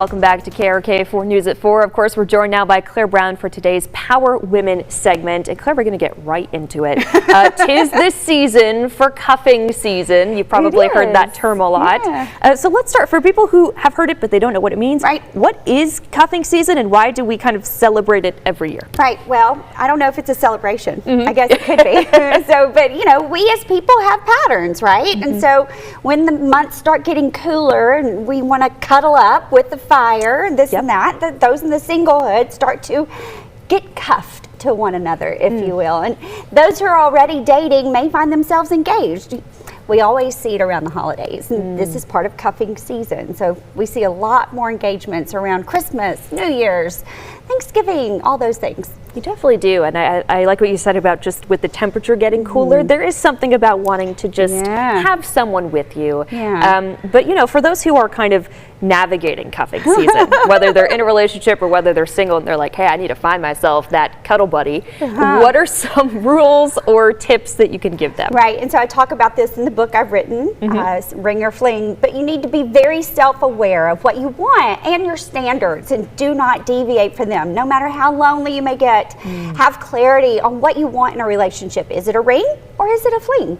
Welcome back to KARK 4 News at 4. Of course, we're joined now by Claire Brown for today's Power Women segment. And Claire, we're going to get right into it. 'Tis this season for cuffing season. You've probably heard that term a lot. Yeah. So let's start. For people who have heard it but they don't know what it means, right? What is cuffing season and why do we kind of celebrate it every year? Right. Well, I don't know if it's a celebration. I guess it could be. But you know, we as people have patterns, right? And so when the months start getting cooler and we want to cuddle up with the fire and this and that, those in the singlehood start to get cuffed to one another, if you will. And those who are already dating may find themselves engaged. We always see it around the holidays, and this is part of cuffing season. So we see a lot more engagements around Christmas, New Year's, Thanksgiving, all those things. You definitely do, and I like what you said about just with the temperature getting cooler. There is something about wanting to just have someone with you. But you know, for those who are kind of navigating cuffing season, whether they're in a relationship or whether they're single and they're like, hey, I need to find myself that cuddle buddy, what are some rules or tips that you can give them? Right, and so I talk about this in the book I've written, Ring or Fling, but you need to be very self-aware of what you want and your standards and do not deviate from them, no matter how lonely you may get. Have clarity on what you want in a relationship. Is it a ring or is it a fling?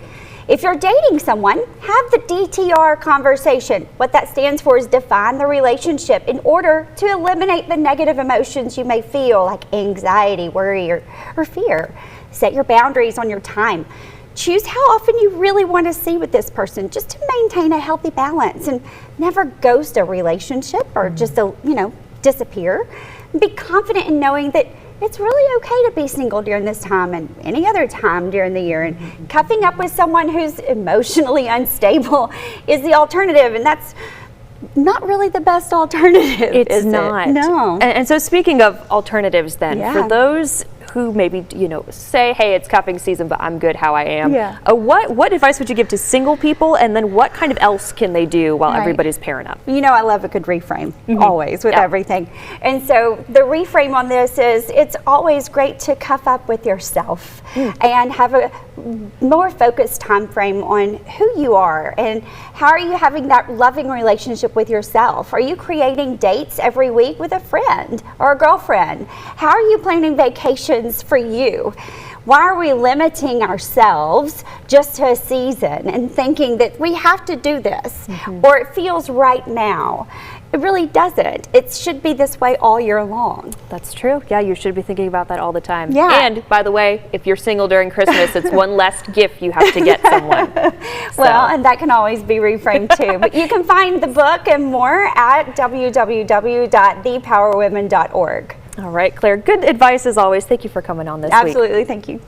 If you're dating someone, have the DTR conversation. What that stands for is define the relationship in order to eliminate the negative emotions you may feel, like anxiety, worry, or fear. Set your boundaries on your time. Choose how often you really want to see with this person, just to maintain a healthy balance, and never ghost a relationship or just disappear. Be confident in knowing that it's really okay to be single during this time and any other time during the year. And cuffing up with someone who's emotionally unstable is the alternative, and that's not really the best alternative. It's not. No. And so speaking of alternatives then, for those who maybe, say, hey, it's cuffing season, but I'm good how I am. What advice would you give to single people, and then what kind of else can they do while everybody's pairing up? You know, I love a good reframe, always, with everything. And so the reframe on this is, it's always great to cuff up with yourself and have a more focused time frame on who you are and how are you having that loving relationship with yourself. Are you creating dates every week with a friend or a girlfriend? How are you planning vacations for you? Why are we limiting ourselves just to a season and thinking that we have to do this or it feels right now? It really doesn't. It should be this way all year long. That's true. Yeah, you should be thinking about that all the time. Yeah. And by the way, if you're single during Christmas, it's one less gift you have to get someone. Well, and that can always be reframed too. But you can find the book and more at www.thepowerwomen.org. All right, Claire, good advice as always. Thank you for coming on this week. Absolutely. Thank you.